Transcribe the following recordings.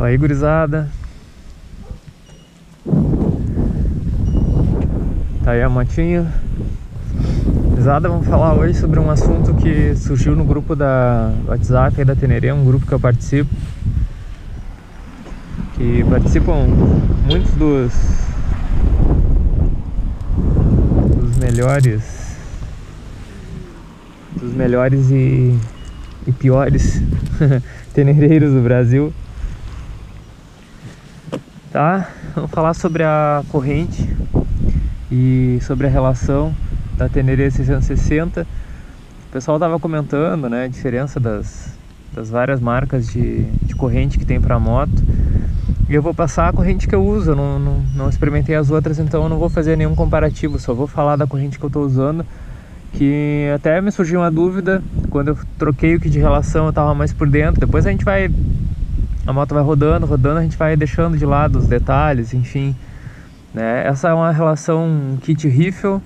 Fala aí, gurizada. Tá aí a motinha. Gurizada, vamos falar hoje sobre um assunto que surgiu no grupo da WhatsApp aí da Tenerê, um grupo que eu participo. Que participam muitos dos melhores e piores tenereiros do Brasil. Tá? Vamos falar sobre a corrente e sobre a relação da Tenerê 660. O pessoal tava comentando, né, a diferença das várias marcas de corrente que tem para moto. E eu vou passar a corrente que eu uso, eu não experimentei as outras, então eu não vou fazer nenhum comparativo, só vou falar da corrente que eu tô usando. Que até me surgiu uma dúvida, quando eu troquei o kit de relação eu tava mais por dentro. Depois a moto vai rodando, a gente vai deixando de lado os detalhes, enfim, né? Essa é uma relação kit rifle,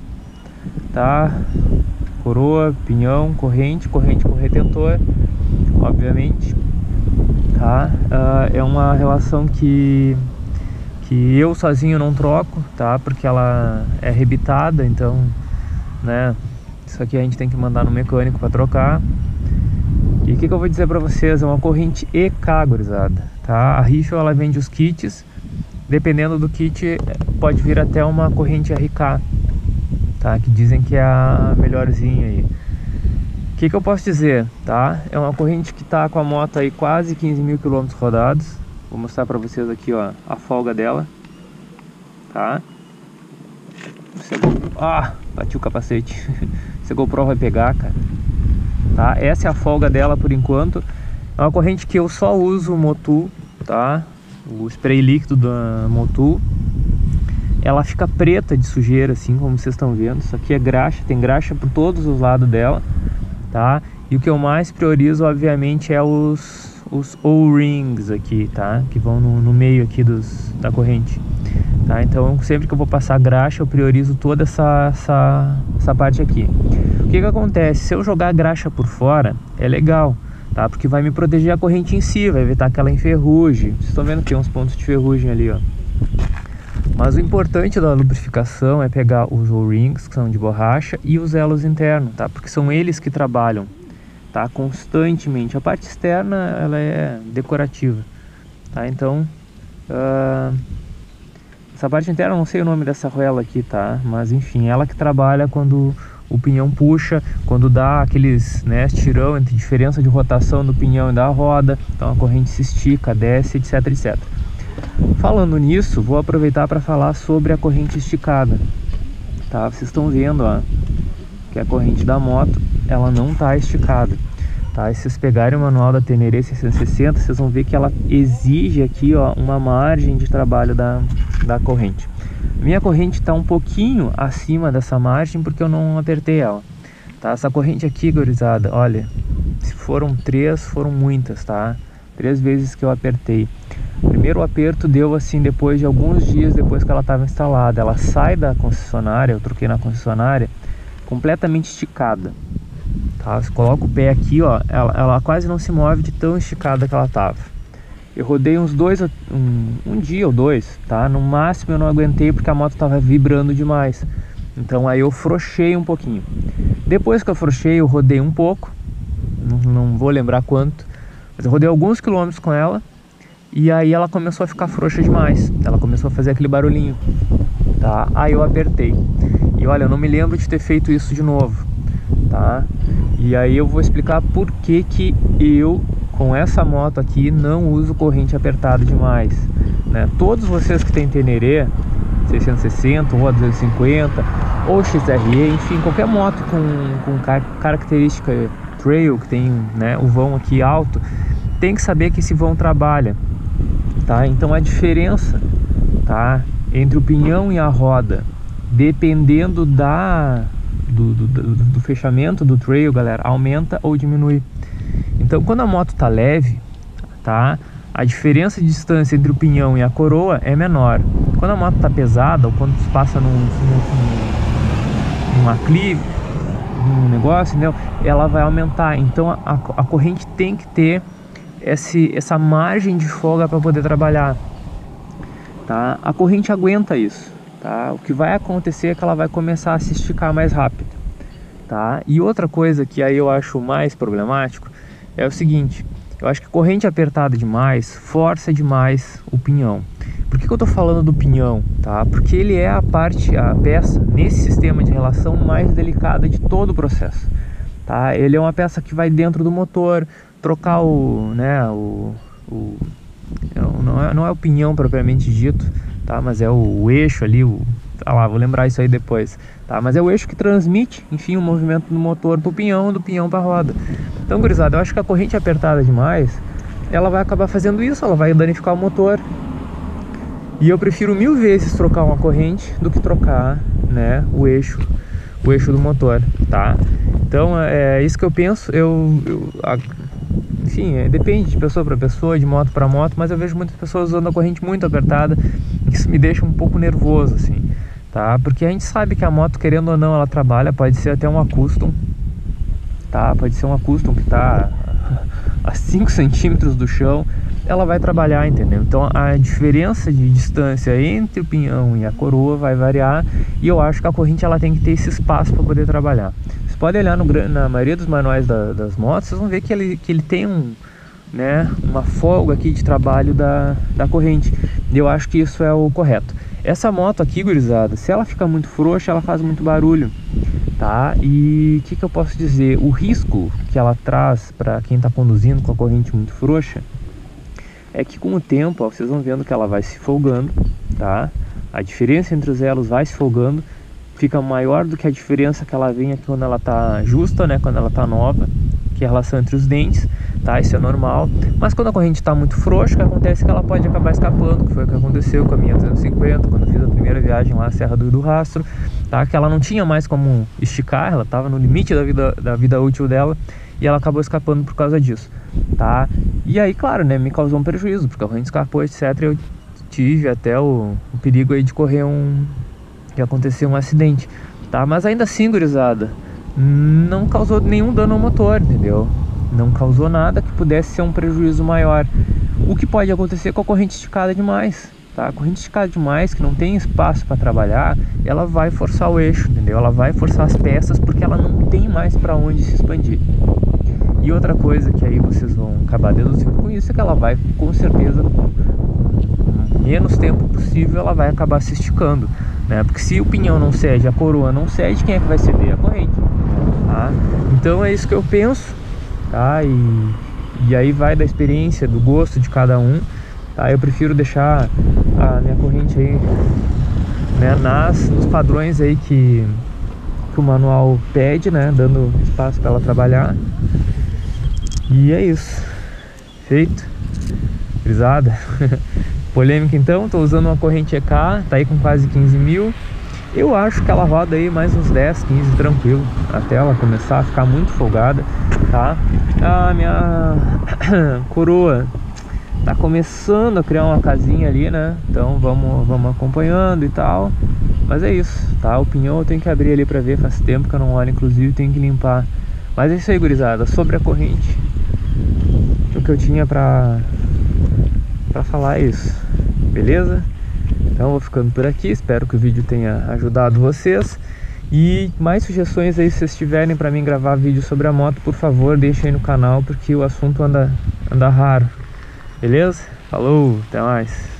tá? Coroa, pinhão, corrente com retentor, obviamente, tá? É uma relação que eu sozinho não troco, tá? Porque ela é rebitada, então, né? Isso aqui a gente tem que mandar no mecânico para trocar. E o que eu vou dizer para vocês? É uma corrente EK, gurizada, tá? A Rifle, ela vende os kits. Dependendo do kit, pode vir até uma corrente RK, tá? Que dizem que é a melhorzinha aí. O que eu posso dizer, tá? É uma corrente que tá com a moto aí quase 15 mil quilômetros rodados. Vou mostrar para vocês aqui, ó, a folga dela, tá? Bati o capacete. Esse GoPro vai pegar, cara. Tá? Essa é a folga dela por enquanto. É uma corrente que eu só uso o Motul, tá? O spray líquido da Motul. Ela fica preta de sujeira, assim como vocês estão vendo. Isso aqui é graxa, tem graxa por todos os lados dela, tá? E o que eu mais priorizo, obviamente, é os O-rings aqui, tá? Que vão no meio aqui da corrente. Tá, então sempre que eu vou passar graxa eu priorizo toda essa parte aqui. O que acontece? Se eu jogar a graxa por fora é legal, tá? Porque vai me proteger a corrente em si, vai evitar que ela enferruje. Vocês estão vendo que tem uns pontos de ferrugem ali, ó. Mas o importante da lubrificação é pegar os O-rings, que são de borracha, e os elos internos, tá? Porque são eles que trabalham, tá? Constantemente. A parte externa, ela é decorativa, tá? Então essa parte interna, eu não sei o nome dessa arruela aqui, tá? Mas enfim, ela que trabalha quando o pinhão puxa, quando dá aqueles, né, estirão entre diferença de rotação do pinhão e da roda. Então a corrente se estica, desce, etc, etc. Falando nisso, vou aproveitar para falar sobre a corrente esticada, tá? Vocês estão vendo, ó, que a corrente da moto, ela não tá esticada, tá? E se vocês pegarem o manual da Tenerê 660, vocês vão ver que ela exige aqui, ó, uma margem de trabalho da corrente. Minha corrente está um pouquinho acima dessa margem porque eu não apertei ela, tá? Essa corrente aqui, gurizada, olha, se foram 3, foram muitas, tá? 3 vezes que eu apertei. O primeiro aperto deu assim depois de alguns dias depois que ela estava instalada. Ela sai da concessionária, eu troquei na concessionária, completamente esticada, tá? Você coloca o pé aqui, ó, ela quase não se move de tão esticada que ela tava. Eu rodei uns um dia ou dois, tá? No máximo eu não aguentei porque a moto tava vibrando demais. Então aí eu frouxei um pouquinho. Depois que eu frouxei, eu rodei um pouco, não vou lembrar quanto, mas eu rodei alguns quilômetros com ela. E aí ela começou a ficar frouxa demais. Ela começou a fazer aquele barulhinho, tá? Aí eu apertei. E olha, eu não me lembro de ter feito isso de novo, tá? E aí eu vou explicar por que eu, com essa moto aqui, não uso corrente apertada demais, né? Todos vocês que tem Tenerê 660 ou 250 ou XRE, enfim, qualquer moto com característica trail, que tem, né, o vão aqui alto, tem que saber que esse vão trabalha, tá? Então a diferença, tá, entre o pinhão e a roda, dependendo do fechamento do trail, galera, aumenta ou diminui. Então quando a moto tá leve, tá, a diferença de distância entre o pinhão e a coroa é menor. Quando a moto tá pesada, ou quando passa num aclive, num negócio, entendeu? Ela vai aumentar. Então a corrente tem que ter essa margem de folga para poder trabalhar, tá? A corrente aguenta isso, tá? O que vai acontecer é que ela vai começar a se esticar mais rápido, tá? E outra coisa que aí eu acho mais problemático é o seguinte: eu acho que corrente apertada demais força demais o pinhão. Por que eu tô falando do pinhão, tá? Porque ele é a peça nesse sistema de relação mais delicada de todo o processo, tá? Ele é uma peça que vai dentro do motor, trocar não é o pinhão propriamente dito, tá? Mas é o eixo ali, vou lembrar isso aí depois, tá? Mas é o eixo que transmite, enfim, o movimento do motor pro pinhão, do pinhão para a roda. Então, gurizada, eu acho que a corrente apertada demais, ela vai acabar fazendo isso, ela vai danificar o motor. E eu prefiro 1000 vezes trocar uma corrente do que trocar, né, o eixo do motor, tá? Então é isso que eu penso. Enfim, depende de pessoa para pessoa, de moto para moto, mas eu vejo muitas pessoas usando a corrente muito apertada. Isso me deixa um pouco nervoso, assim, tá? Porque a gente sabe que a moto, querendo ou não, ela trabalha, pode ser até uma custom, tá? Pode ser uma custom que tá a 5 centímetros do chão, ela vai trabalhar, entendeu? Então a diferença de distância entre o pinhão e a coroa vai variar, e eu acho que a corrente ela tem que ter esse espaço para poder trabalhar. Vocês podem olhar na maioria dos manuais das motos, vocês vão ver que ele tem uma folga aqui de trabalho da corrente, e eu acho que isso é o correto. Essa moto aqui, gurizada, se ela fica muito frouxa, ela faz muito barulho, tá? E o que eu posso dizer? O risco que ela traz para quem está conduzindo com a corrente muito frouxa é que com o tempo, ó, vocês vão vendo que ela vai se folgando, tá? A diferença entre os elos vai se folgando, fica maior do que a diferença que ela vem aqui quando ela tá justa, né? Quando ela tá nova, que é a relação entre os dentes, tá? Isso é normal. Mas quando a corrente está muito frouxa, o que acontece é que ela pode acabar escapando, que foi o que aconteceu com a minha 250, quando eu fiz a primeira viagem lá na Serra do Rastro, tá? Que ela não tinha mais como esticar, ela estava no limite da vida útil dela, e ela acabou escapando por causa disso, tá? E aí, claro, né, me causou um prejuízo, porque a corrente escapou, etc. Eu tive até o perigo aí de acontecer um acidente, tá? Mas ainda assim, gurizada, não causou nenhum dano ao motor, entendeu? Não causou nada que pudesse ser um prejuízo maior. O que pode acontecer com a corrente esticada demais, tá? A corrente esticada demais, que não tem espaço para trabalhar, ela vai forçar o eixo, entendeu? Ela vai forçar as peças, porque ela não tem mais para onde se expandir. E outra coisa que aí vocês vão acabar deduzindo com isso é que ela vai, com certeza, com menos tempo possível, ela vai acabar se esticando, né? Porque se o pinhão não cede, a coroa não cede, quem é que vai ceder? A corrente, tá? Então é isso que eu penso, tá? E aí vai da experiência, do gosto de cada um, tá? Eu prefiro deixar a minha corrente aí, né, nos padrões aí que o manual pede, né? Dando espaço para ela trabalhar. E é isso. Feito. Frisada. Polêmica então, tô usando uma corrente EK, tá aí com quase 15 mil. Eu acho que ela roda aí mais uns 10, 15 tranquilo, até ela começar a ficar muito folgada, tá? A minha coroa tá começando a criar uma casinha ali, né? Então vamos acompanhando e tal. Mas é isso, tá? O pinhão eu tenho que abrir ali pra ver, faz tempo que eu não olho, inclusive tenho que limpar. Mas é isso aí, gurizada, sobre a corrente, o que eu tinha pra falar é isso, beleza? Então eu vou ficando por aqui, espero que o vídeo tenha ajudado vocês. E mais sugestões aí, se vocês tiverem pra mim gravar vídeo sobre a moto, por favor, deixem aí no canal, porque o assunto anda raro. Beleza? Falou, até mais!